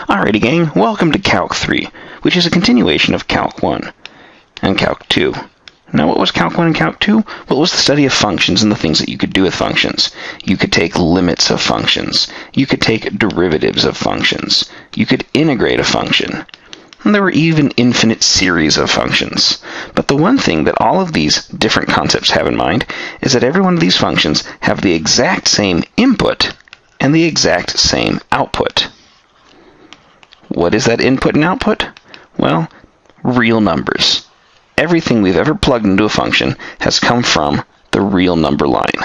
Alrighty gang, welcome to Calc 3, which is a continuation of Calc 1 and Calc 2. Now what was Calc 1 and Calc 2? Well, it was the study of functions and the things that you could do with functions. You could take limits of functions. You could take derivatives of functions. You could integrate a function. And there were even infinite series of functions. But the one thing that all of these different concepts have in mind is that every one of these functions have the exact same input and the exact same output. What is that input and output? Well, real numbers. Everything we've ever plugged into a function has come from the real number line.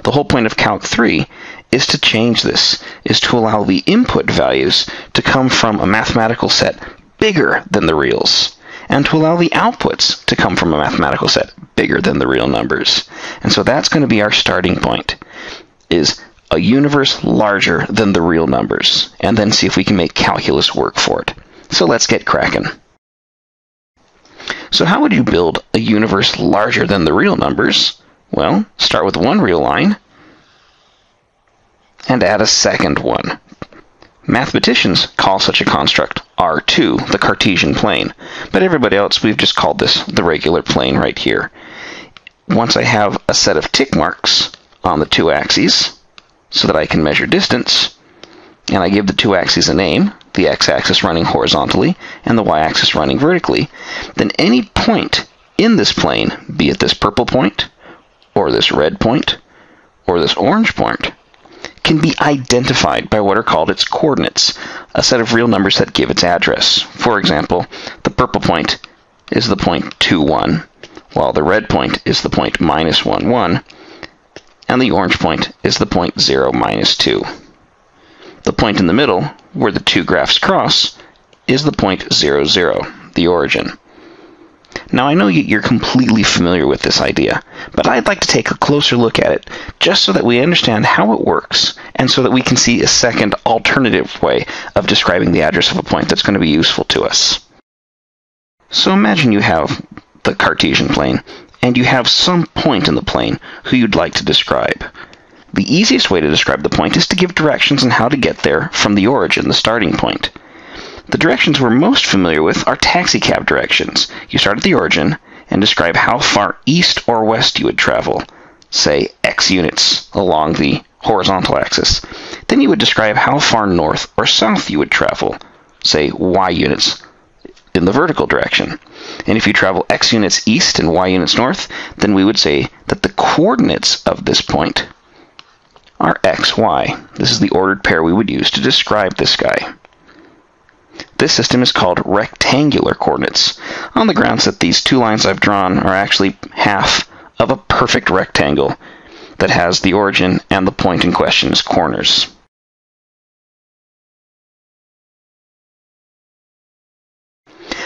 The whole point of Calc 3 is to change this, is to allow the input values to come from a mathematical set bigger than the reals, and to allow the outputs to come from a mathematical set bigger than the real numbers. And so that's going to be our starting point, is a universe larger than the real numbers, and then see if we can make calculus work for it. So let's get cracking. So how would you build a universe larger than the real numbers? Well, start with one real line and add a second one. Mathematicians call such a construct R2, the Cartesian plane, but everybody else, we've just called this the regular plane right here. Once I have a set of tick marks on the two axes, so that I can measure distance, and I give the two axes a name, the x-axis running horizontally and the y-axis running vertically, then any point in this plane, be it this purple point, or this red point, or this orange point, can be identified by what are called its coordinates, a set of real numbers that give its address. For example, the purple point is the point 2, 1, while the red point is the point -1, 1, and the orange point is the point 0, -2. The point in the middle, where the two graphs cross, is the point 0, 0, the origin. Now I know you're completely familiar with this idea, but I'd like to take a closer look at it, just so that we understand how it works, and so that we can see a second alternative way of describing the address of a point that's going to be useful to us. So imagine you have the Cartesian plane, and you have some point in the plane who you'd like to describe. The easiest way to describe the point is to give directions on how to get there from the origin, the starting point. The directions we're most familiar with are taxicab directions. You start at the origin and describe how far east or west you would travel, say x units along the horizontal axis. Then you would describe how far north or south you would travel, say y units in the vertical direction. And if you travel x units east and y units north, then we would say that the coordinates of this point are x, y. This is the ordered pair we would use to describe this guy. This system is called rectangular coordinates, on the grounds that these two lines I've drawn are actually half of a perfect rectangle that has the origin and the point in question as corners.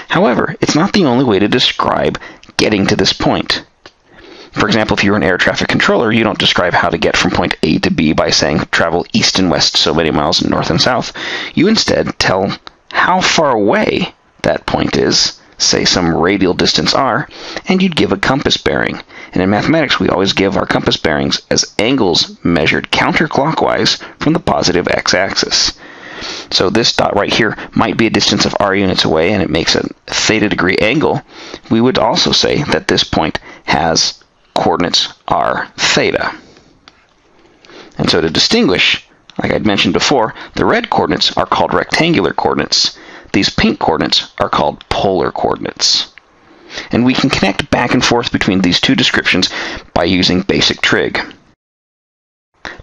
However, it's not the only way to describe getting to this point. For example, if you're an air traffic controller, you don't describe how to get from point A to B by saying travel east and west so many miles and north and south. You instead tell how far away that point is, say some radial distance r, and you'd give a compass bearing. And in mathematics, we always give our compass bearings as angles measured counterclockwise from the positive x-axis. So this dot right here might be a distance of r units away, and it makes a theta degree angle. We would also say that this point has coordinates are theta. And so to distinguish, like I'd mentioned before, the red coordinates are called rectangular coordinates. These pink coordinates are called polar coordinates. And we can connect back and forth between these two descriptions by using basic trig.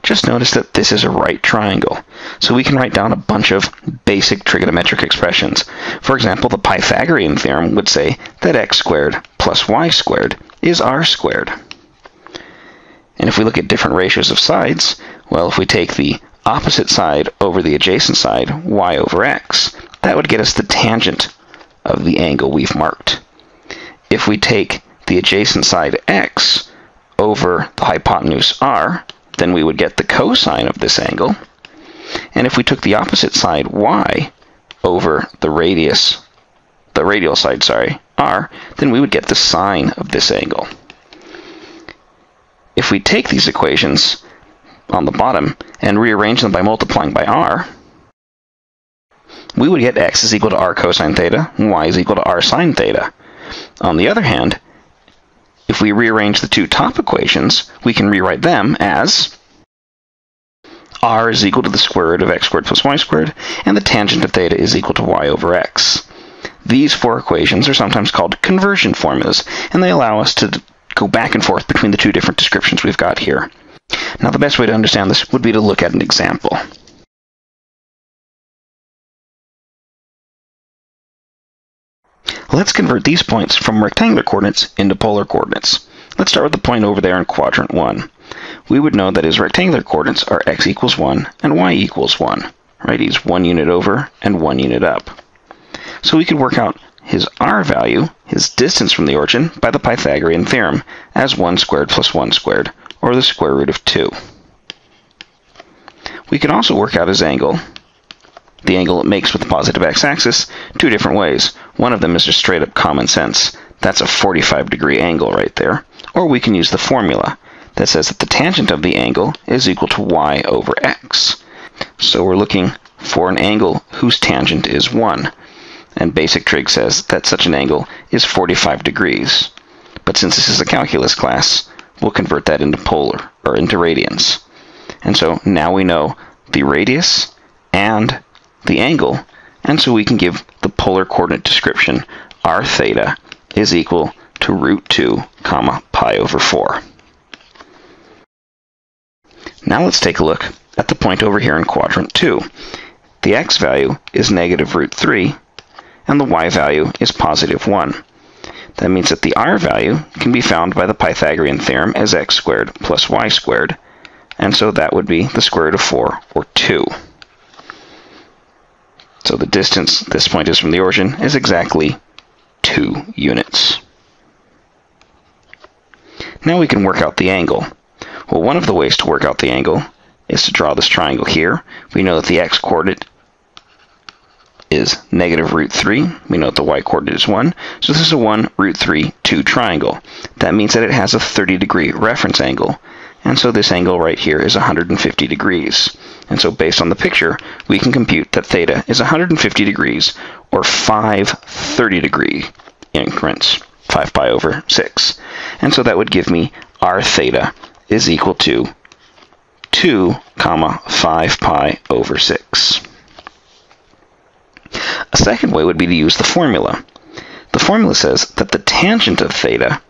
Just notice that this is a right triangle, so we can write down a bunch of basic trigonometric expressions. For example, the Pythagorean theorem would say that x squared plus y squared is r squared. And if we look at different ratios of sides, well, if we take the opposite side over the adjacent side, y over x, that would get us the tangent of the angle we've marked. If we take the adjacent side x over the hypotenuse r, then we would get the cosine of this angle. And if we took the opposite side y over the radial side, r, then we would get the sine of this angle. If we take these equations on the bottom and rearrange them by multiplying by r, we would get x is equal to r cosine theta, and y is equal to r sine theta. On the other hand, if we rearrange the two top equations, we can rewrite them as r is equal to the square root of x squared plus y squared, and the tangent of theta is equal to y over x. These four equations are sometimes called conversion formulas, and they allow us to go back and forth between the two different descriptions we've got here. Now, the best way to understand this would be to look at an example. Let's convert these points from rectangular coordinates into polar coordinates. Let's start with the point over there in quadrant 1. We would know that his rectangular coordinates are x equals 1 and y equals 1. Right? He's 1 unit over and 1 unit up. So we could work out his r value, his distance from the origin, by the Pythagorean theorem as 1 squared plus 1 squared, or the square root of 2. We can also work out his angle, the angle it makes with the positive x-axis, two different ways. One of them is just straight up common sense. That's a 45-degree angle right there. Or we can use the formula that says that the tangent of the angle is equal to y over x. So we're looking for an angle whose tangent is 1. And basic trig says that such an angle is 45 degrees. But since this is a calculus class, we'll convert that into polar, or into radians. And so now we know the radius and the angle, and so we can give the polar coordinate description r theta is equal to root 2 comma pi over 4. Now let's take a look at the point over here in quadrant 2. The x value is negative root 3, and the y value is positive 1. That means that the r value can be found by the Pythagorean theorem as x squared plus y squared, and so that would be the square root of 4, or 2. So the distance this point is from the origin is exactly 2 units. Now we can work out the angle. Well, one of the ways to work out the angle is to draw this triangle here. We know that the x-coordinate is negative root 3. We know that the y-coordinate is 1. So this is a 1, root 3, 2 triangle. That means that it has a 30-degree reference angle. And so this angle right here is 150 degrees. And so based on the picture, we can compute that theta is 150 degrees, or 5 30-degree increments, 5 pi over 6. And so that would give me r theta is equal to 2 comma 5 pi over 6. A second way would be to use the formula. The formula says that the tangent of theta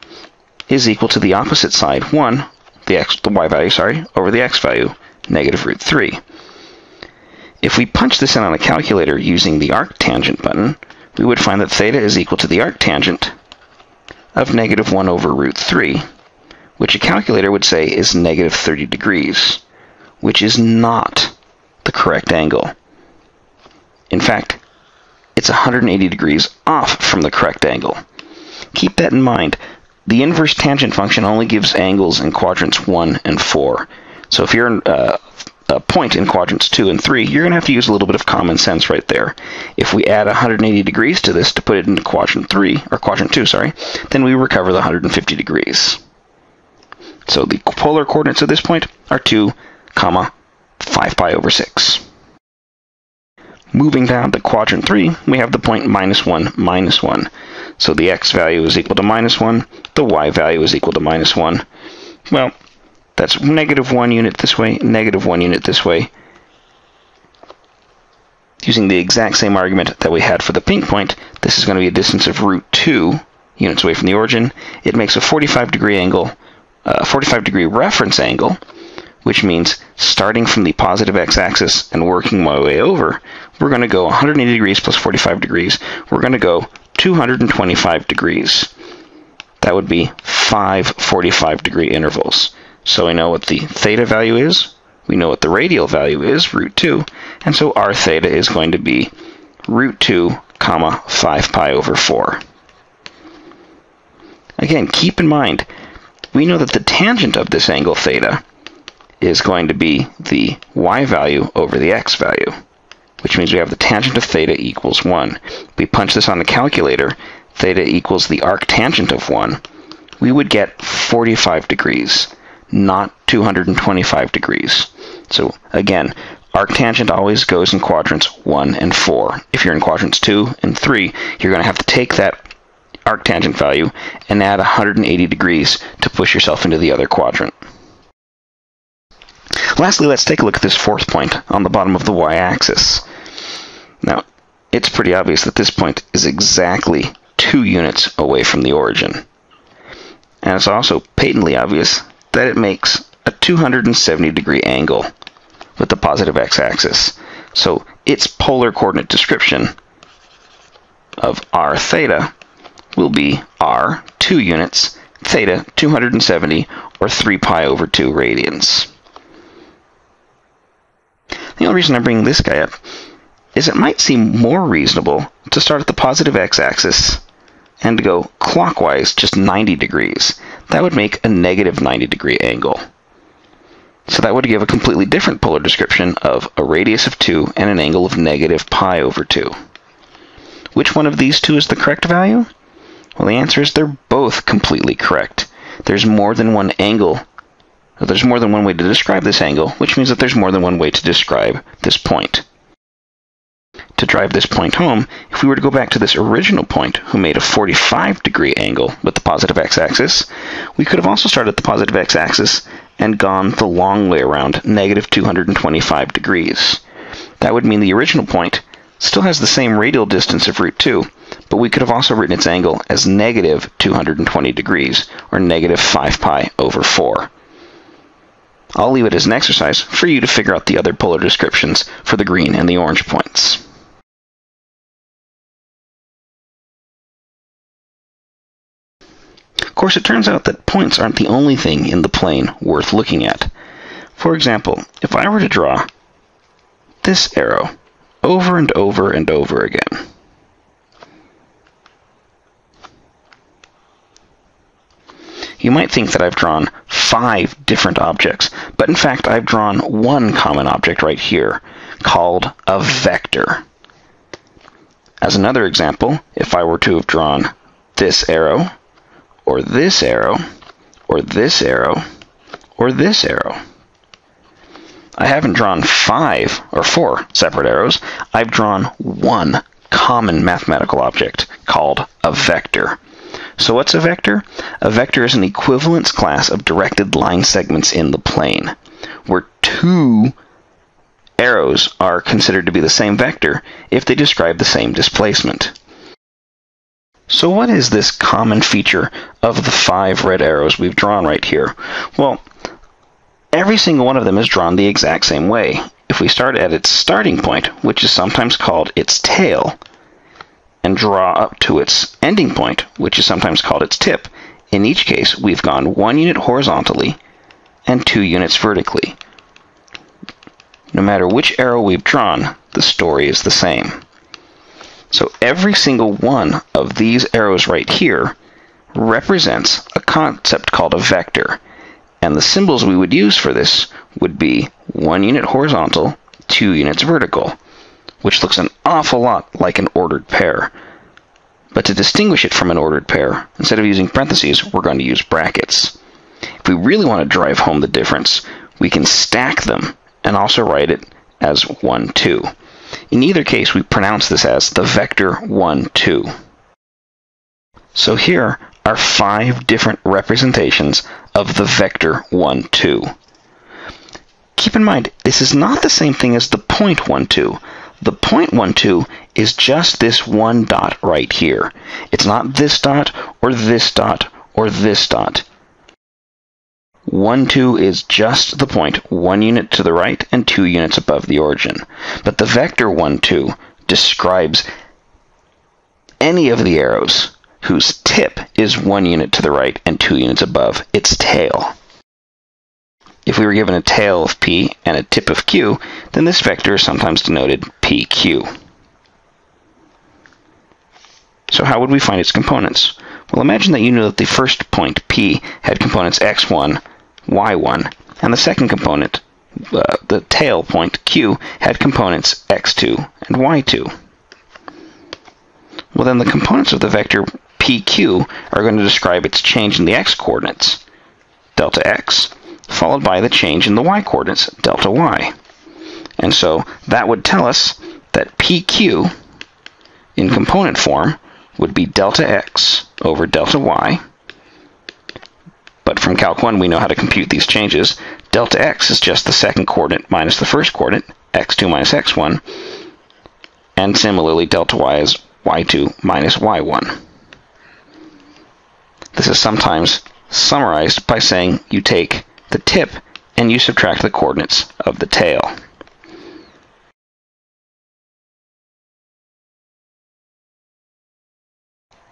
is equal to the opposite side, 1, the y value, over the x value, negative root 3. If we punch this in on a calculator using the arctangent button, we would find that theta is equal to the arctangent of negative 1 over root 3, which a calculator would say is negative 30 degrees, which is not the correct angle. In fact, it's 180 degrees off from the correct angle. Keep that in mind. The inverse tangent function only gives angles in quadrants 1 and 4. So if you're in a point in quadrants 2 and 3, you're going to have to use a little bit of common sense right there. If we add 180 degrees to this to put it into quadrant 2, then we recover the 150 degrees. So the polar coordinates at this point are 2, comma, 5 pi over 6. Moving down to quadrant 3, we have the point minus 1, minus 1. So the x value is equal to minus 1, the y value is equal to minus 1. Well, that's negative 1 unit this way, negative 1 unit this way. Using the exact same argument that we had for the pink point, this is going to be a distance of root 2 units away from the origin. It makes a 45-degree angle, 45-degree reference angle, which means starting from the positive x-axis and working my way over, we're going to go 180 degrees plus 45 degrees. We're going to go 225 degrees. That would be 5 45-degree intervals. So we know what the theta value is. We know what the radial value is, root 2. And so r theta is going to be root 2, comma, 5 pi over 4. Again, keep in mind, we know that the tangent of this angle theta is going to be the y value over the x value, which means we have the tangent of theta equals 1. If we punch this on the calculator, theta equals the arctangent of 1. We would get 45 degrees, not 225 degrees. So again, arctangent always goes in quadrants 1 and 4. If you're in quadrants 2 and 3, you're going to have to take that arctangent value and add 180 degrees to push yourself into the other quadrant. Lastly, let's take a look at this fourth point on the bottom of the y-axis. Now, it's pretty obvious that this point is exactly 2 units away from the origin. And it's also patently obvious that it makes a 270-degree angle with the positive x-axis. So its polar coordinate description of r theta will be r 2 units, theta 270, or 3 pi over 2 radians. The only reason I'm bringing this guy up is it might seem more reasonable to start at the positive x-axis and to go clockwise just 90 degrees. That would make a negative 90-degree angle. So that would give a completely different polar description of a radius of 2 and an angle of negative pi over 2. Which one of these two is the correct value? Well, the answer is they're both completely correct. There's more than one angle. There's more than one way to describe this angle, which means that there's more than one way to describe this point. To drive this point home, if we were to go back to this original point who made a 45-degree angle with the positive x-axis, we could have also started at the positive x-axis and gone the long way around, negative 225 degrees. That would mean the original point still has the same radial distance of root 2, but we could have also written its angle as negative 220 degrees, or negative 5 pi over 4. I'll leave it as an exercise for you to figure out the other polar descriptions for the green and the orange points. Of course, it turns out that points aren't the only thing in the plane worth looking at. For example, if I were to draw this arrow over and over and over again, you might think that I've drawn 5 different objects, but in fact I've drawn one common object right here, called a vector. As another example, if I were to have drawn this arrow, or this arrow, or this arrow, or this arrow, I haven't drawn 5 or 4 separate arrows. I've drawn one common mathematical object called a vector. So what's a vector? A vector is an equivalence class of directed line segments in the plane, where 2 arrows are considered to be the same vector if they describe the same displacement. So what is this common feature of the 5 red arrows we've drawn right here? Well, every single one of them is drawn the exact same way. If we start at its starting point, which is sometimes called its tail, and draw up to its ending point, which is sometimes called its tip, in each case we've gone 1 unit horizontally and 2 units vertically. No matter which arrow we've drawn, the story is the same. So every single one of these arrows right here represents a concept called a vector, and the symbols we would use for this would be 1 unit horizontal, 2 units vertical, which looks an awful lot like an ordered pair. But to distinguish it from an ordered pair, instead of using parentheses, we're going to use brackets. If we really want to drive home the difference, we can stack them and also write it as 1, 2. In either case, we pronounce this as the vector 1, 2. So here are 5 different representations of the vector 1, 2. Keep in mind, this is not the same thing as the point 1, 2. The point 1, 2 is just this one dot right here. It's not this dot, or this dot, or this dot. 1, 2 is just the point 1 unit to the right and 2 units above the origin. But the vector 1, 2 describes any of the arrows whose tip is 1 unit to the right and 2 units above its tail. If we were given a tail of P and a tip of Q, then this vector is sometimes denoted PQ. So how would we find its components? Well, imagine that you knew that the first point, P, had components x1, y1, and the second component, the tail point, Q, had components x2 and y2. Well, then the components of the vector PQ are going to describe its change in the x-coordinates, delta x, followed by the change in the y-coordinates, delta y. And so that would tell us that PQ in component form would be delta x over delta y. But from Calc 1, we know how to compute these changes. Delta x is just the second coordinate minus the first coordinate, x2 minus x1. And similarly, delta y is y2 minus y1. This is sometimes summarized by saying you take the tip and you subtract the coordinates of the tail.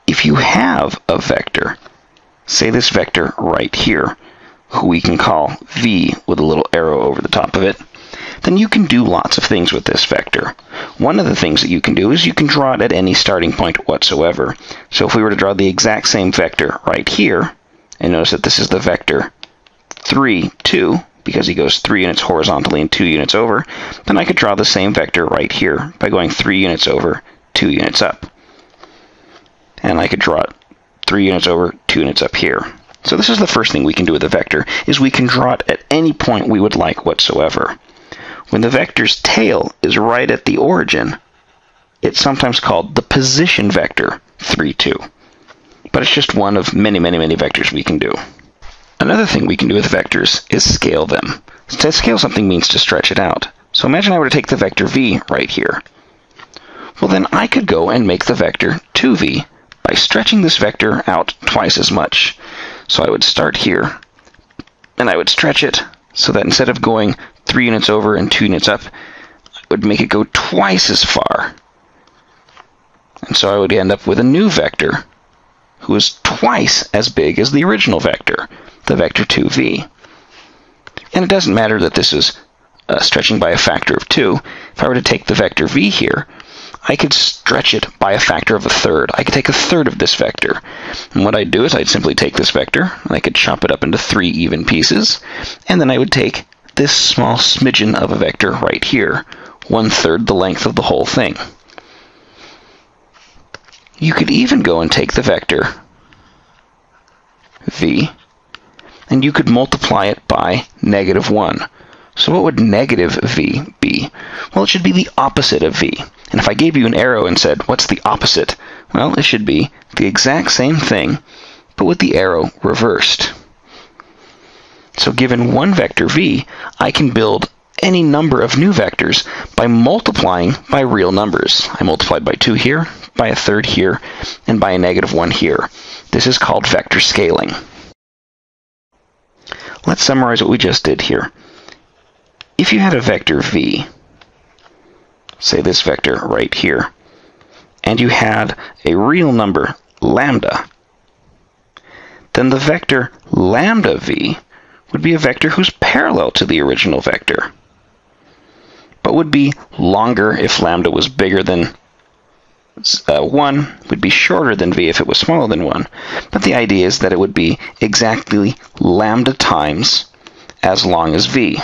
If you have a vector, say this vector right here, who we can call v with a little arrow over the top of it, then you can do lots of things with this vector. One of the things that you can do is you can draw it at any starting point whatsoever. So if we were to draw the exact same vector right here, and notice that this is the vector 3, 2, because he goes 3 units horizontally and 2 units over, then I could draw the same vector right here by going 3 units over, 2 units up. And I could draw it 3 units over, 2 units up here. So this is the first thing we can do with a vector, is we can draw it at any point we would like whatsoever. When the vector's tail is right at the origin, it's sometimes called the position vector 3, 2. But it's just one of many, many, many vectors we can do. Another thing we can do with vectors is scale them. To scale something means to stretch it out. So imagine I were to take the vector v right here. Well, then I could go and make the vector 2v by stretching this vector out twice as much. So I would start here, and I would stretch it so that instead of going 3 units over and 2 units up, I would make it go twice as far. And so I would end up with a new vector who is twice as big as the original vector, the vector 2v. And it doesn't matter that this is stretching by a factor of 2. If I were to take the vector v here, I could stretch it by a factor of a third. I could take a third of this vector. And what I'd do is I'd simply take this vector, and I could chop it up into 3 even pieces, and then I would take this small smidgen of a vector right here, 1/3 the length of the whole thing. You could even go and take the vector v, and you could multiply it by -1. So what would negative v be? Well, it should be the opposite of v. And if I gave you an arrow and said, what's the opposite? Well, it should be the exact same thing, but with the arrow reversed. So given one vector v, I can build any number of new vectors by multiplying by real numbers. I multiplied by 2 here, by a third here, and by a -1 here. This is called vector scaling. Let's summarize what we just did here. If you had a vector v, say this vector right here, and you had a real number lambda, then the vector lambda v would be a vector who's parallel to the original vector, but would be longer if lambda was bigger than 1, would be shorter than v if it was smaller than 1. But the idea is that it would be exactly lambda times as long as v.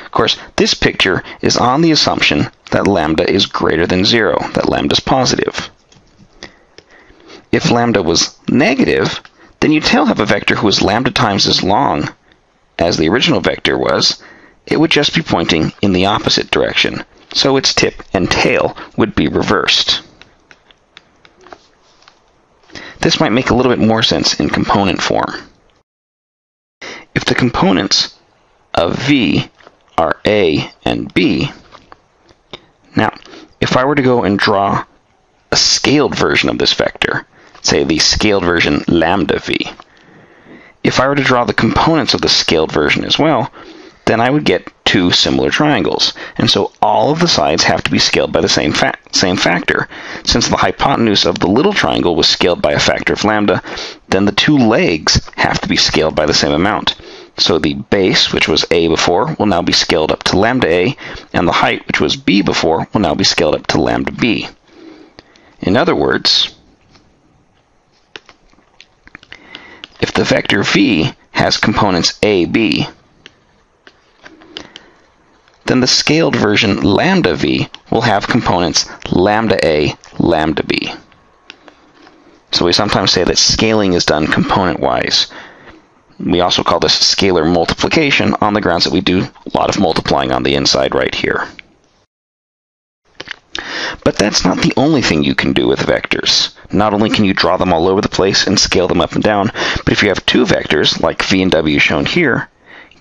Of course, this picture is on the assumption that lambda is greater than 0, that lambda is positive. If lambda was negative, then you'd still have a vector who is lambda times as long as the original vector was. It would just be pointing in the opposite direction, so its tip and tail would be reversed. This might make a little bit more sense in component form. If the components of v are a and b, now, if I were to go and draw a scaled version of this vector, say the scaled version lambda v, if I were to draw the components of the scaled version as well, then I would get 2 similar triangles. And so all of the sides have to be scaled by the same factor. Since the hypotenuse of the little triangle was scaled by a factor of lambda, then the 2 legs have to be scaled by the same amount. So the base, which was a before, will now be scaled up to lambda a, and the height, which was b before, will now be scaled up to lambda b. In other words, if the vector v has components a, b, then the scaled version lambda v will have components lambda a, lambda b. So we sometimes say that scaling is done component-wise. We also call this scalar multiplication on the grounds that we do a lot of multiplying on the inside right here. But that's not the only thing you can do with vectors. Not only can you draw them all over the place and scale them up and down, but if you have two vectors, like v and w shown here,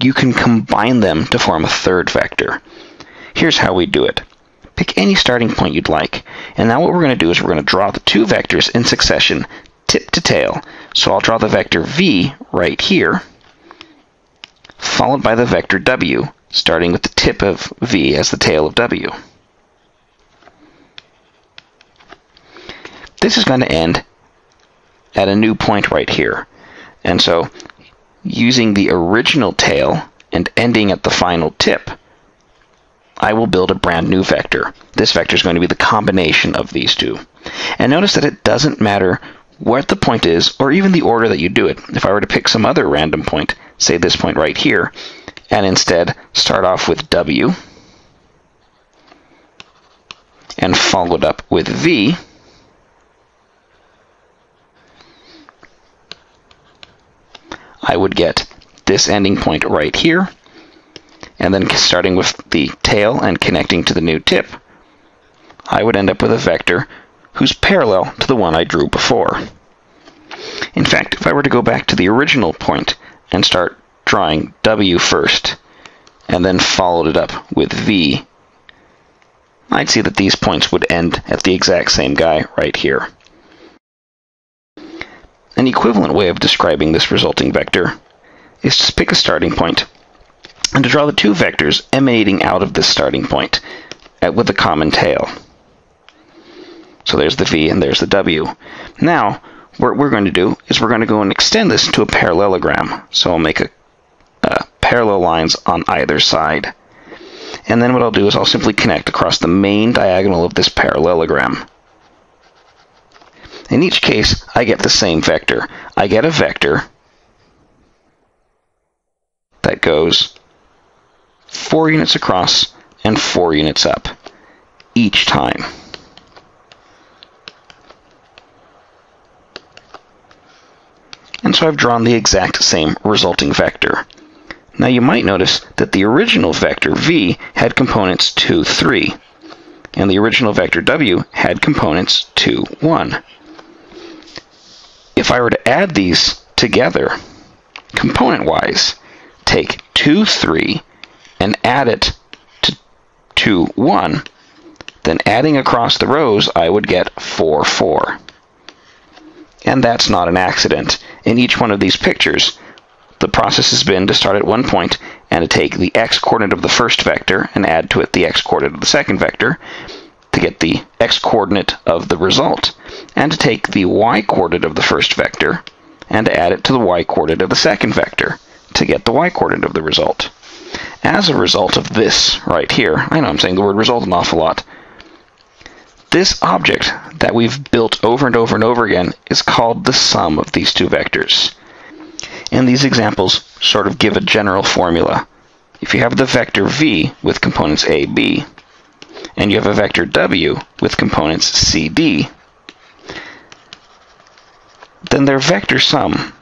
you can combine them to form a third vector. Here's how we do it. Pick any starting point you'd like, and now what we're going to do is we're going to draw the two vectors in succession, tip to tail. So I'll draw the vector v right here, followed by the vector w, starting with the tip of v as the tail of w. This is going to end at a new point right here. And so, using the original tail and ending at the final tip, I will build a brand new vector. This vector is going to be the combination of these two. And notice that it doesn't matter what the point is, or even the order that you do it. If I were to pick some other random point, say this point right here, and instead start off with w, and follow it up with v, I would get this ending point right here, and then starting with the tail and connecting to the new tip, I would end up with a vector who's parallel to the one I drew before. In fact, if I were to go back to the original point and start drawing w first, and then followed it up with v, I'd see that these points would end at the exact same guy right here. An equivalent way of describing this resulting vector is to pick a starting point and to draw the two vectors emanating out of this starting point with a common tail. So there's the v and there's the w. Now, what we're going to do is we're going to go and extend this to a parallelogram. So I'll make parallel lines on either side. And then what I'll do is I'll simply connect across the main diagonal of this parallelogram. In each case, I get the same vector. I get a vector that goes 4 units across and 4 units up each time. And so I've drawn the exact same resulting vector. Now you might notice that the original vector v had components 2, 3, and the original vector w had components 2, 1. If I were to add these together, component-wise, take 2, 3, and add it to 2, 1, then adding across the rows, I would get 4, 4. And that's not an accident. In each one of these pictures, the process has been to start at one point and to take the x-coordinate of the first vector and add to it the x-coordinate of the second vector to get the x-coordinate of the result, and to take the y-coordinate of the first vector and to add it to the y-coordinate of the second vector to get the y-coordinate of the result. As a result of this right here, I know I'm saying the word result an awful lot, this object that we've built over and over and over again is called the sum of these two vectors. And these examples sort of give a general formula. If you have the vector v with components a, b, and you have a vector w with components c, d, then their vector sum,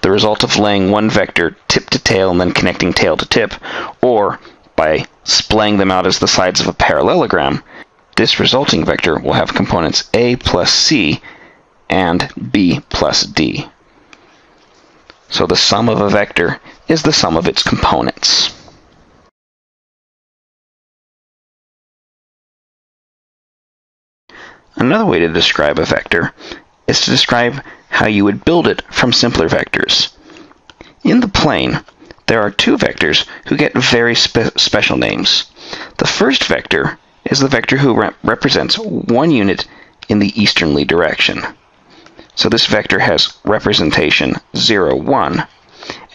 the result of laying one vector tip to tail and then connecting tail to tip, or by splaying them out as the sides of a parallelogram, this resulting vector will have components a plus c and b plus d. So the sum of a vector is the sum of its components. Another way to describe a vector is to describe how you would build it from simpler vectors. In the plane, there are two vectors who get very special names. The first vector is the vector who represents 1 unit in the easterly direction. So this vector has representation 0, 1,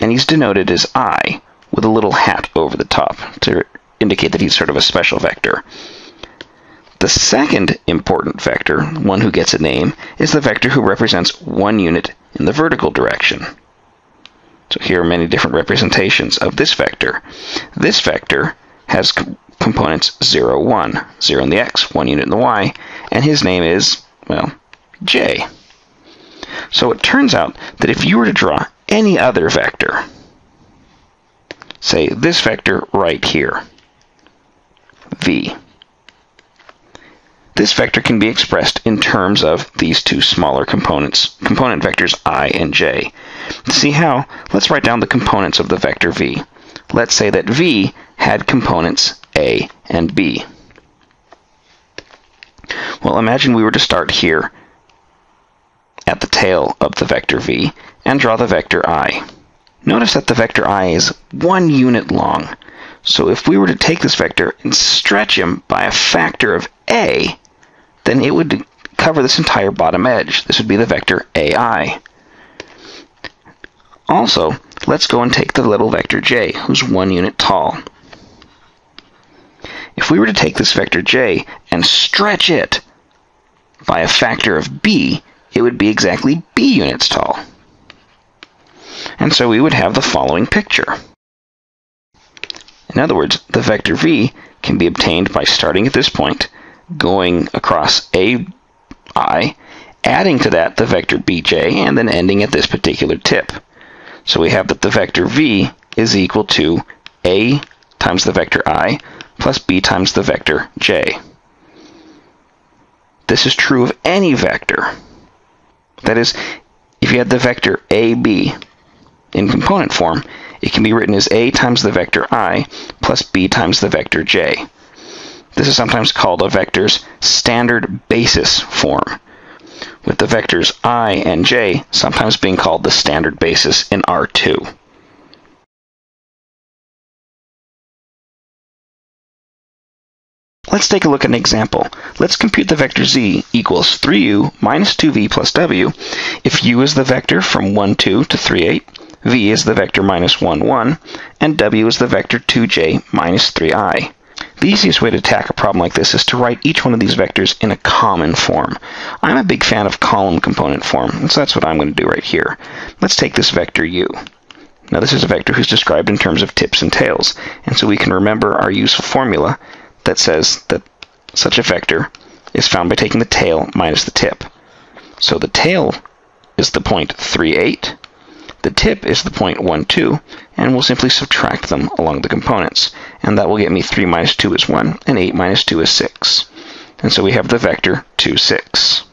and he's denoted as I with a little hat over the top to indicate that he's sort of a special vector. The second important vector, one who gets a name, is the vector who represents 1 unit in the vertical direction. So here are many different representations of this vector. This vector has components 0, 1, 0 in the x, 1 unit in the y, and his name is, well, j. So it turns out that if you were to draw any other vector, say this vector right here, v. This vector can be expressed in terms of these two smaller component vectors I and j. To see how, let's write down the components of the vector v. Let's say that v had components a and b. Well, imagine we were to start here at the tail of the vector v and draw the vector I. Notice that the vector I is 1 unit long. So if we were to take this vector and stretch him by a factor of a, then it would cover this entire bottom edge. This would be the vector ai. Also, let's go and take the little vector j, who's 1 unit tall. If we were to take this vector j and stretch it by a factor of b, it would be exactly b units tall. And so we would have the following picture. In other words, the vector v can be obtained by starting at this point, going across ai, adding to that the vector bj, and then ending at this particular tip. So we have that the vector v is equal to a times the vector I plus b times the vector j. This is true of any vector. That is, if you had the vector ab in component form, it can be written as a times the vector I plus b times the vector j. This is sometimes called a vector's standard basis form, with the vectors I and j sometimes being called the standard basis in R2. Let's take a look at an example. Let's compute the vector z equals 3u minus 2v plus w if u is the vector from 1, 2 to 3, 8, v is the vector minus 1, 1, and w is the vector 2j minus 3i. The easiest way to attack a problem like this is to write each one of these vectors in a common form. I'm a big fan of column component form, and so that's what I'm going to do right here. Let's take this vector u. Now this is a vector who's described in terms of tips and tails, and so we can remember our useful formula that says that such a vector is found by taking the tail minus the tip. So the tail is the point 3, 8, the tip is the point 1, 2, and we'll simply subtract them along the components. And that will get me 3 minus 2 is 1, and 8 minus 2 is 6. And so we have the vector 2, 6.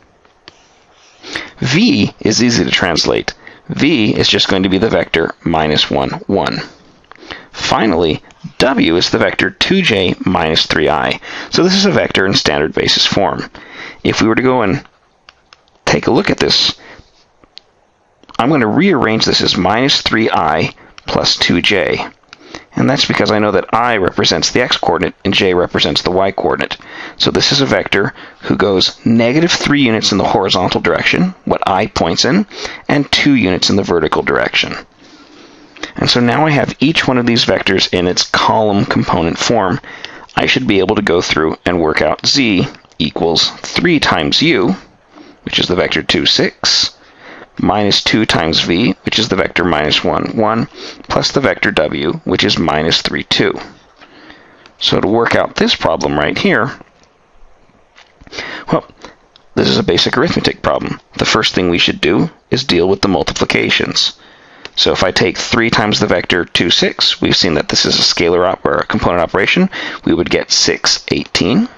V is easy to translate. V is just going to be the vector minus 1, 1. Finally, W is the vector 2j minus 3i. So this is a vector in standard basis form. If we were to go and take a look at this, I'm going to rearrange this as minus 3i plus 2j. And that's because I know that I represents the x-coordinate and j represents the y-coordinate. So this is a vector who goes negative 3 units in the horizontal direction, what I points in, and 2 units in the vertical direction. And so now I have each one of these vectors in its column component form. I should be able to go through and work out z equals 3 times u, which is the vector 2, 6, minus 2 times v, which is the vector minus 1, 1, plus the vector w, which is minus 3, 2. So to work out this problem right here, well, this is a basic arithmetic problem. The first thing we should do is deal with the multiplications. So if I take 3 times the vector 2, 6, we've seen that this is a scalar or a component operation, we would get 6, 18.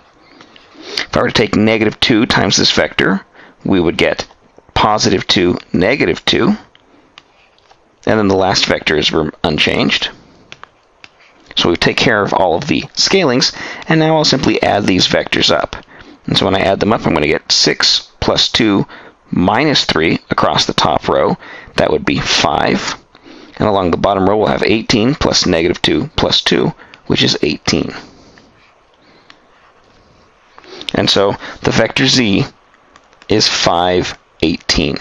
If I were to take negative 2 times this vector, we would get positive 2, negative 2. And then the last vector is unchanged. So we take care of all of the scalings, and now I'll simply add these vectors up. And so when I add them up, I'm going to get 6 plus 2 minus 3 across the top row. That would be 5. And along the bottom row, we'll have 18 plus negative 2 plus 2, which is 18. And so the vector z is 5, 18.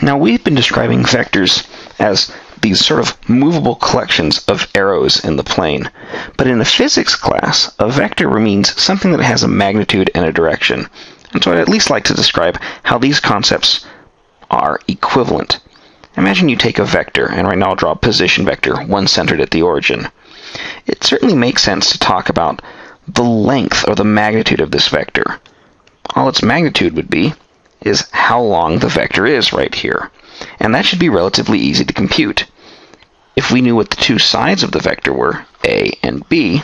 Now we've been describing vectors as these sort of movable collections of arrows in the plane. But in a physics class, a vector means something that has a magnitude and a direction. And so I'd at least like to describe how these concepts are equivalent. Imagine you take a vector, and right now I'll draw a position vector, one centered at the origin. It certainly makes sense to talk about the length or the magnitude of this vector. all its magnitude would be is how long the vector is right here. And that should be relatively easy to compute. If we knew what the two sides of the vector were, a and b,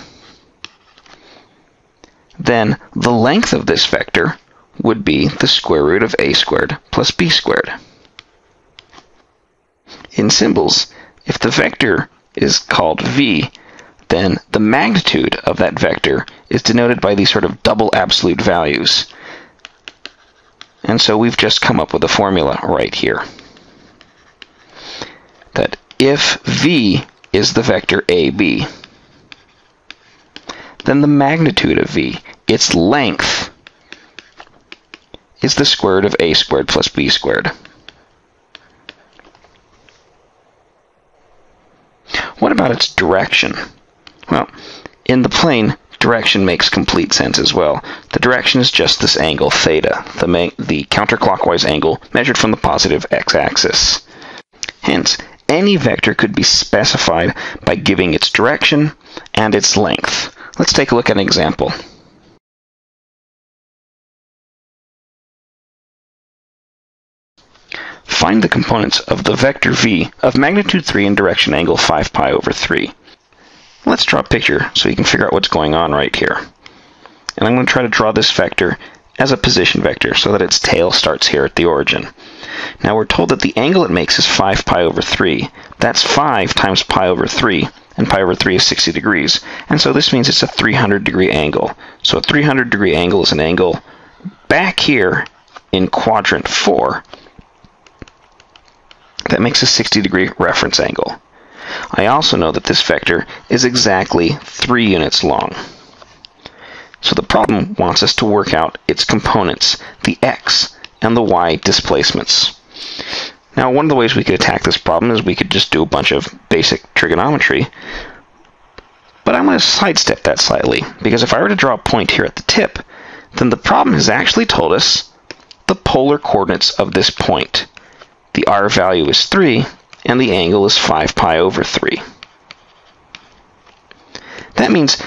then the length of this vector would be the square root of a squared plus b squared. In symbols, if the vector is called v, then the magnitude of that vector is denoted by these sort of double absolute values. And so we've just come up with a formula right here. That if v is the vector ab, then the magnitude of v, its length, is the square root of a squared plus b squared. What about its direction? Well, in the plane, direction makes complete sense as well. The direction is just this angle theta, the counterclockwise angle measured from the positive x-axis. Hence, any vector could be specified by giving its direction and its length. Let's take a look at an example. Find the components of the vector v of magnitude 3 and direction angle 5 pi over 3. Let's draw a picture so you can figure out what's going on right here. And I'm going to try to draw this vector as a position vector so that its tail starts here at the origin. Now we're told that the angle it makes is 5 pi over 3. That's 5 times pi over 3, and pi over 3 is 60 degrees. And so this means it's a 300-degree angle. So a 300-degree angle is an angle back here in quadrant 4 that makes a 60-degree reference angle. I also know that this vector is exactly 3 units long. So the problem wants us to work out its components, the x and the y displacements. Now, one of the ways we could attack this problem is we could just do a bunch of basic trigonometry, but I'm going to sidestep that slightly, because if I were to draw a point here at the tip, then the problem has actually told us the polar coordinates of this point. The r value is 3, and the angle is 5 pi over 3. That means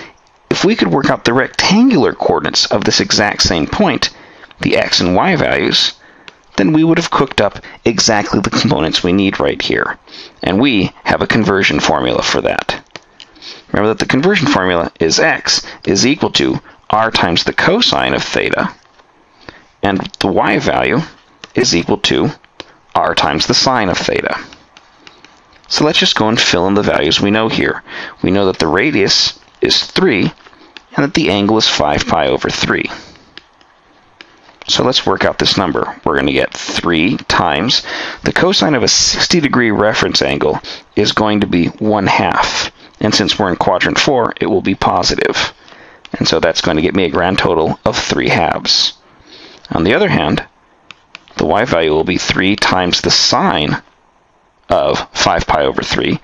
if we could work out the rectangular coordinates of this exact same point, the x and y values, then we would have cooked up exactly the components we need right here. And we have a conversion formula for that. Remember that the conversion formula is x is equal to r times the cosine of theta, and the y value is equal to r times the sine of theta. So let's just go and fill in the values we know here. We know that the radius is 3 and that the angle is 5 pi over 3. So let's work out this number. We're going to get 3 times the cosine of a 60-degree reference angle is going to be 1/2. And since we're in quadrant 4, it will be positive. And so that's going to get me a grand total of 3/2. On the other hand, the y value will be 3 times the sine of 5 pi over 3.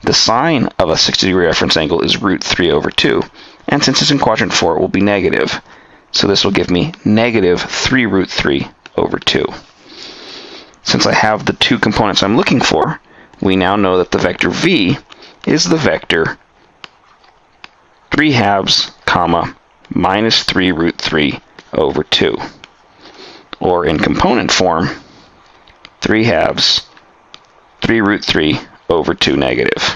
The sine of a 60-degree reference angle is root 3 over 2. And since it's in quadrant 4, it will be negative. So this will give me negative 3 root 3 over 2. Since I have the two components I'm looking for, we now know that the vector v is the vector 3/2, comma, minus 3 root 3 over 2. Or in component form, 3/2, 3 root 3 over 2 negative.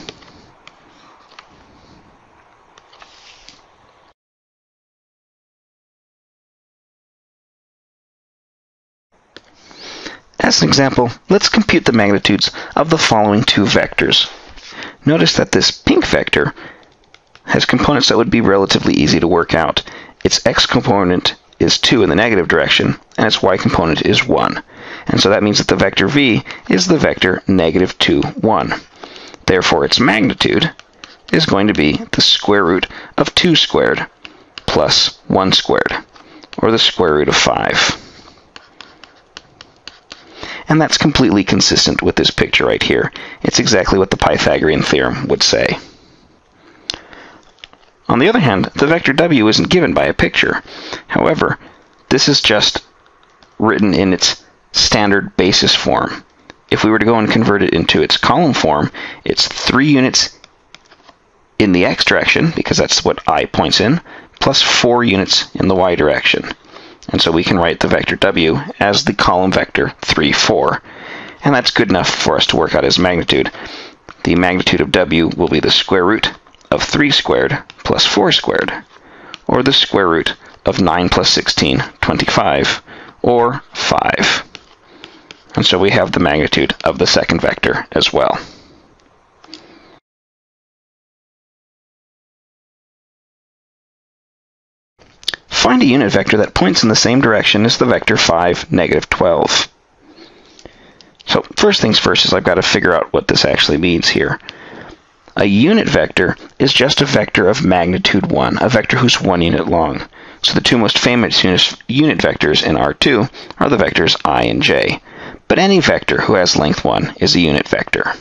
As an example, let's compute the magnitudes of the following two vectors. Notice that this pink vector has components that would be relatively easy to work out. Its x component is 2 in the negative direction, and its y component is 1. And so that means that the vector v is the vector negative 2, 1. Therefore, its magnitude is going to be the square root of 2 squared plus 1 squared, or the square root of 5. And that's completely consistent with this picture right here. It's exactly what the Pythagorean theorem would say. On the other hand, the vector w isn't given by a picture. However, this is just written in its standard basis form. If we were to go and convert it into its column form, it's 3 units in the x direction, because that's what I points in, plus 4 units in the y direction. And so we can write the vector w as the column vector 3, 4. And that's good enough for us to work out as magnitude. The magnitude of w will be the square root of 3 squared plus 4 squared, or the square root of 9 plus 16, 25, or 5. And so we have the magnitude of the second vector as well. Find a unit vector that points in the same direction as the vector 5, negative 12. So first things first is I've got to figure out what this actually means here. A unit vector is just a vector of magnitude 1, a vector who's 1 unit long. So the two most famous unit vectors in R2 are the vectors I and j. But any vector who has length 1 is a unit vector.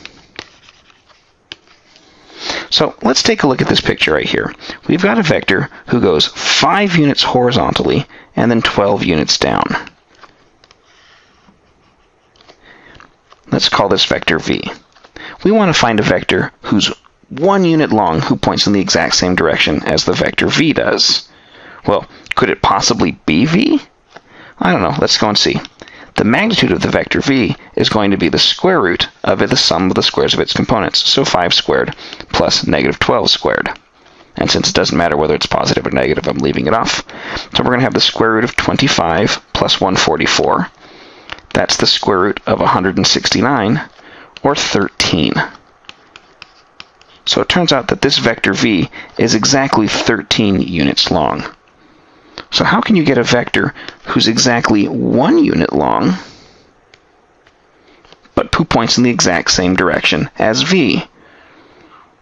So let's take a look at this picture right here. We've got a vector who goes 5 units horizontally and then 12 units down. Let's call this vector v. We want to find a vector who's 1 unit long who points in the exact same direction as the vector v does. Well, could it possibly be v? I don't know. Let's go and see. The magnitude of the vector v is going to be the square root of the sum of the squares of its components, so 5 squared plus negative 12 squared. And since it doesn't matter whether it's positive or negative, I'm leaving it off. So we're going to have the square root of 25 plus 144. That's the square root of 169, or 13. So it turns out that this vector v is exactly 13 units long. So how can you get a vector who's exactly 1 unit long, but who points in the exact same direction as v?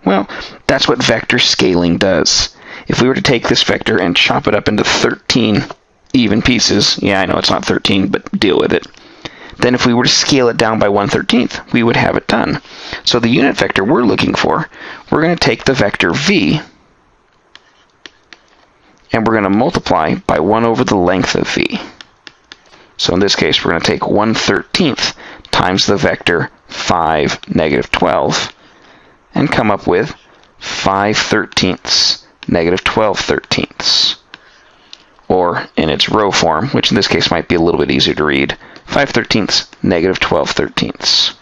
Well, that's what vector scaling does. If we were to take this vector and chop it up into 13 even pieces, yeah, I know it's not 13, but deal with it, then if we were to scale it down by 1/13, we would have it done. So the unit vector we're looking for, we're going to take the vector v, and we're going to multiply by 1 over the length of v. So in this case, we're going to take 1/13 times the vector 5, negative 12, and come up with 5/13, negative 12/13. Or in its row form, which in this case might be a little bit easier to read, 5/13, negative 12/13.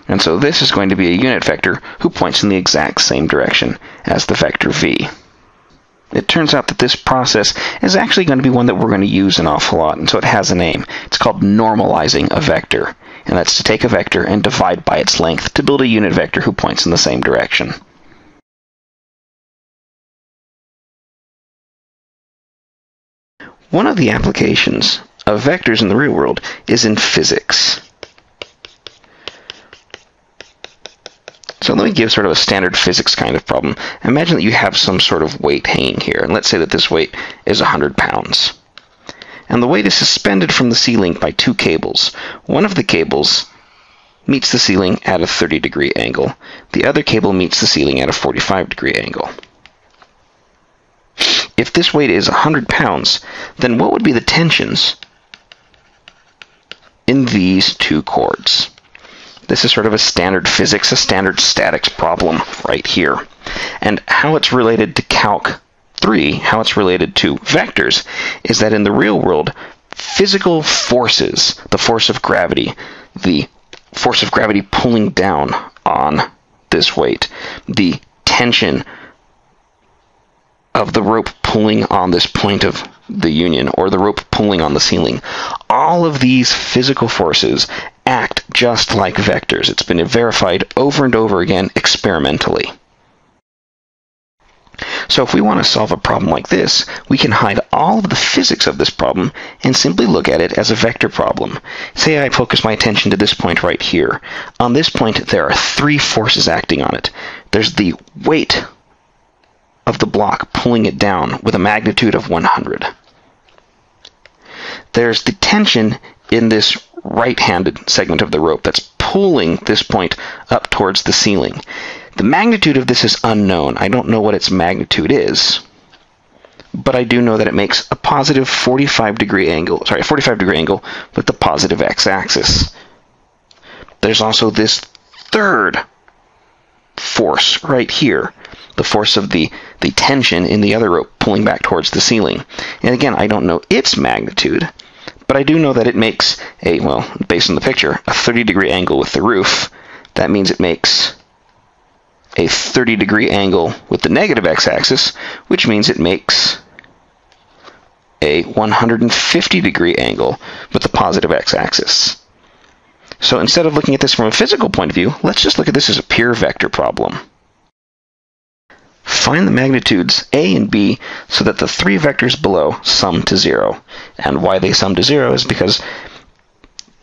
And so this is going to be a unit vector who points in the exact same direction as the vector v. It turns out that this process is actually going to be one that we're going to use an awful lot, and so it has a name. It's called normalizing a vector, and that's to take a vector and divide by its length to build a unit vector who points in the same direction. One of the applications of vectors in the real world is in physics. So let me give sort of a standard physics kind of problem. Imagine that you have some sort of weight hanging here, and let's say that this weight is 100 pounds. And the weight is suspended from the ceiling by 2 cables. One of the cables meets the ceiling at a 30-degree angle. The other cable meets the ceiling at a 45-degree angle. If this weight is 100 pounds, then what would be the tensions in these 2 cords? This is sort of a standard physics, a standard statics problem right here. And how it's related to Calc 3, how it's related to vectors, is that in the real world, physical forces, the force of gravity pulling down on this weight, the tension of the rope pulling on this point of the union, or the rope pulling on the ceiling, all of these physical forces act just like vectors. It's been verified over and over again experimentally. So if we want to solve a problem like this, we can hide all of the physics of this problem and simply look at it as a vector problem. Say I focus my attention to this point right here. On this point, there are 3 forces acting on it. There's the weight of the block pulling it down with a magnitude of 100. There's the tension in this right-handed segment of the rope that's pulling this point up towards the ceiling. The magnitude of this is unknown. I don't know what its magnitude is, but I do know that it makes a positive 45-degree angle with the positive x-axis. There's also this third force right here, the force of the tension in the other rope pulling back towards the ceiling. And again, I don't know its magnitude, but I do know that it makes a, well, based on the picture, a 30-degree angle with the roof. That means it makes a 30-degree angle with the negative x-axis, which means it makes a 150-degree angle with the positive x-axis. So instead of looking at this from a physical point of view, let's just look at this as a pure vector problem. Find the magnitudes a and b so that the three vectors below sum to 0. And why they sum to 0 is because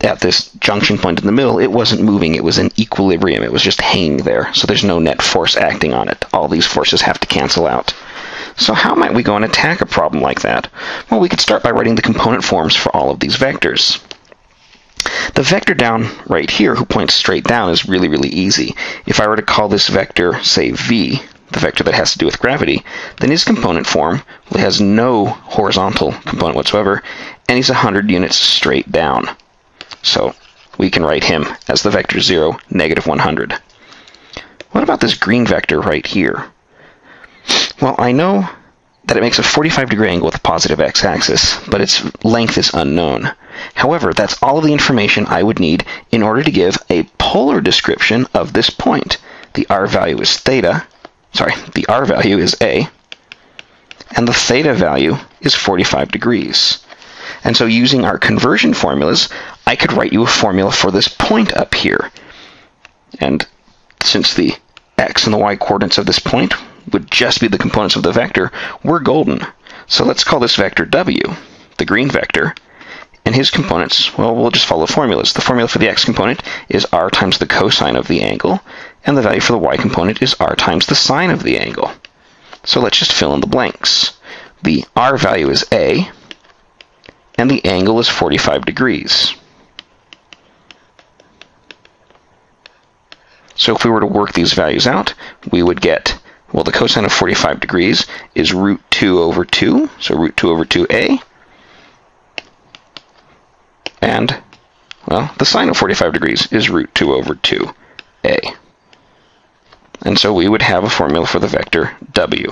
at this junction point in the middle, it wasn't moving, it was in equilibrium, it was just hanging there, so there's no net force acting on it. All these forces have to cancel out. So how might we go and attack a problem like that? Well, we could start by writing the component forms for all of these vectors. The vector down right here, who points straight down, is really, really easy. If I were to call this vector, say, v, the vector that has to do with gravity, then his component form has no horizontal component whatsoever, and he's 100 units straight down. So we can write him as the vector 0, negative 100. What about this green vector right here? Well, I know that it makes a 45-degree angle with a positive x-axis, but its length is unknown. However, that's all of the information I would need in order to give a polar description of this point. The r value is theta, the r value is a, and the theta value is 45 degrees. And so using our conversion formulas, I could write you a formula for this point up here. And since the x and the y coordinates of this point would just be the components of the vector, we're golden. So let's call this vector w, the green vector, and his components, well, we'll just follow formulas. The formula for the x component is r times the cosine of the angle, and the value for the y component is r times the sine of the angle. So let's just fill in the blanks. The r value is a, and the angle is 45 degrees. So if we were to work these values out, we would get, well, the cosine of 45 degrees is root 2 over 2, so root 2 over 2a. And, well, the sine of 45 degrees is root 2 over 2a. And so we would have a formula for the vector w.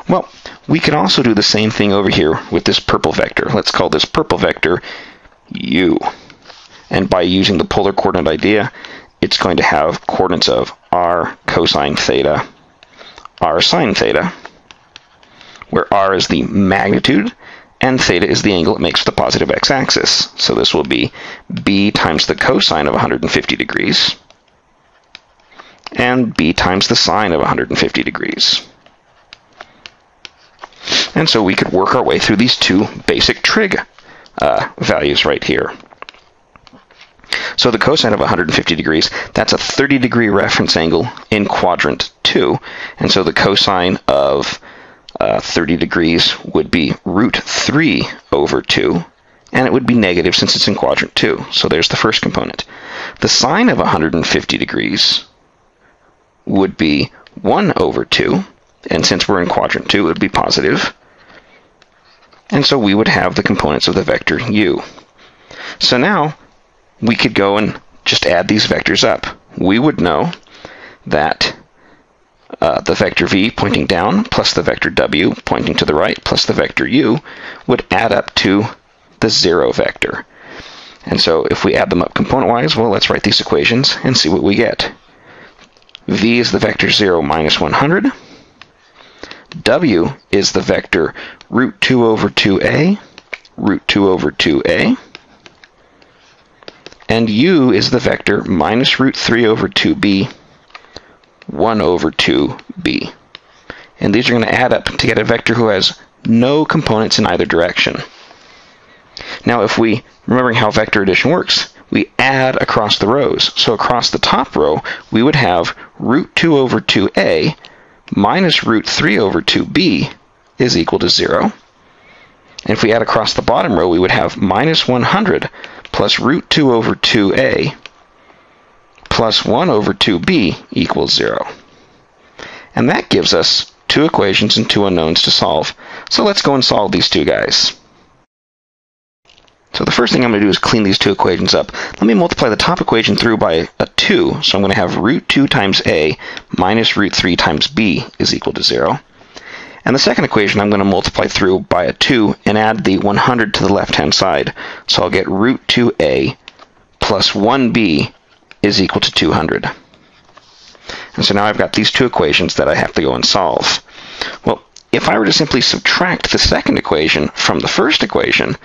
Well, we could also do the same thing over here with this purple vector. Let's call this purple vector u. And by using the polar coordinate idea, it's going to have coordinates of r cosine theta, r sine theta, where r is the magnitude and theta is the angle it makes with the positive x-axis. So this will be b times the cosine of 150 degrees and b times the sine of 150 degrees. And so we could work our way through these two basic trig values right here. So the cosine of 150 degrees, that's a 30-degree reference angle in quadrant 2. And so the cosine of 30 degrees would be root 3 over 2. And it would be negative since it's in quadrant 2. So there's the first component. The sine of 150 degrees would be 1 over 2. And since we're in quadrant 2, it would be positive. And so we would have the components of the vector u. So now we could go and just add these vectors up. We would know that the vector v pointing down plus the vector w pointing to the right plus the vector u would add up to the 0 vector. And so if we add them up component-wise, well, let's write these equations and see what we get. V is the vector 0 minus 100. W is the vector root 2 over 2a, root 2 over 2a. And u is the vector minus root 3 over 2b, 1 over 2b. And these are going to add up to get a vector who has no components in either direction. Now if we, remembering how vector addition works, we add across the rows. So across the top row, we would have root 2 over 2a minus root 3 over 2b is equal to 0. And if we add across the bottom row, we would have minus 100 plus root 2 over 2a plus 1 over 2b equals 0. And that gives us two equations and two unknowns to solve. So let's go and solve these two guys. So the first thing I'm going to do is clean these two equations up. Let me multiply the top equation through by a 2. So I'm going to have root 2 times a minus root 3 times b is equal to 0. And the second equation I'm going to multiply through by a 2 and add the 100 to the left-hand side. So I'll get root 2a plus 1b is equal to 200. And so now I've got these two equations that I have to go and solve. Well, if I were to simply subtract the second equation from the first equation,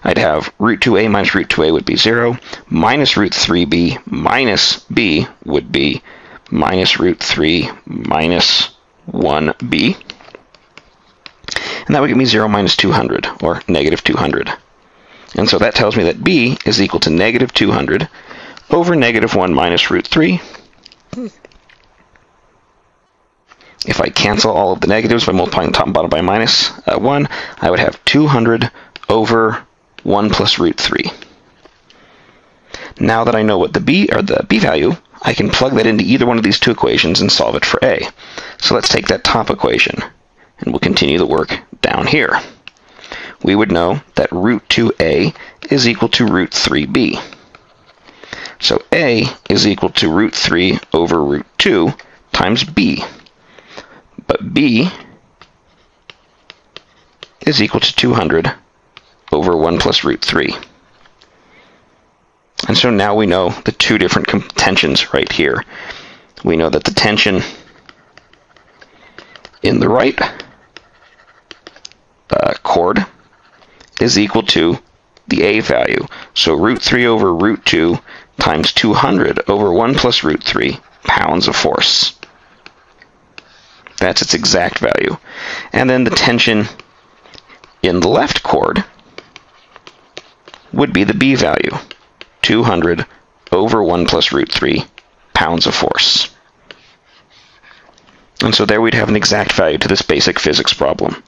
I'd have root 2a minus root 2a would be 0, minus root 3b minus b would be minus root 3 minus 1b. And that would give me 0 minus 200, or negative 200. And so that tells me that b is equal to negative 200 over negative 1 minus root 3. If I cancel all of the negatives by multiplying the top and bottom by minus 1, I would have 200 over 1 plus root 3. Now that I know what the b value, I can plug that into either one of these two equations and solve it for a. So let's take that top equation, and we'll continue the work down here. We would know that root 2a is equal to root 3b. So a is equal to root 3 over root 2 times b. But b is equal to 200 over 1 plus root 3. And so now we know the two different tensions right here. We know that the tension in the right chord is equal to the a value. So root 3 over root 2 times 200 over 1 plus root 3 pounds of force. That's its exact value. And then the tension in the left chord would be the b value, 200 over 1 plus root 3 pounds of force. And so there we'd have an exact value to this basic physics problem.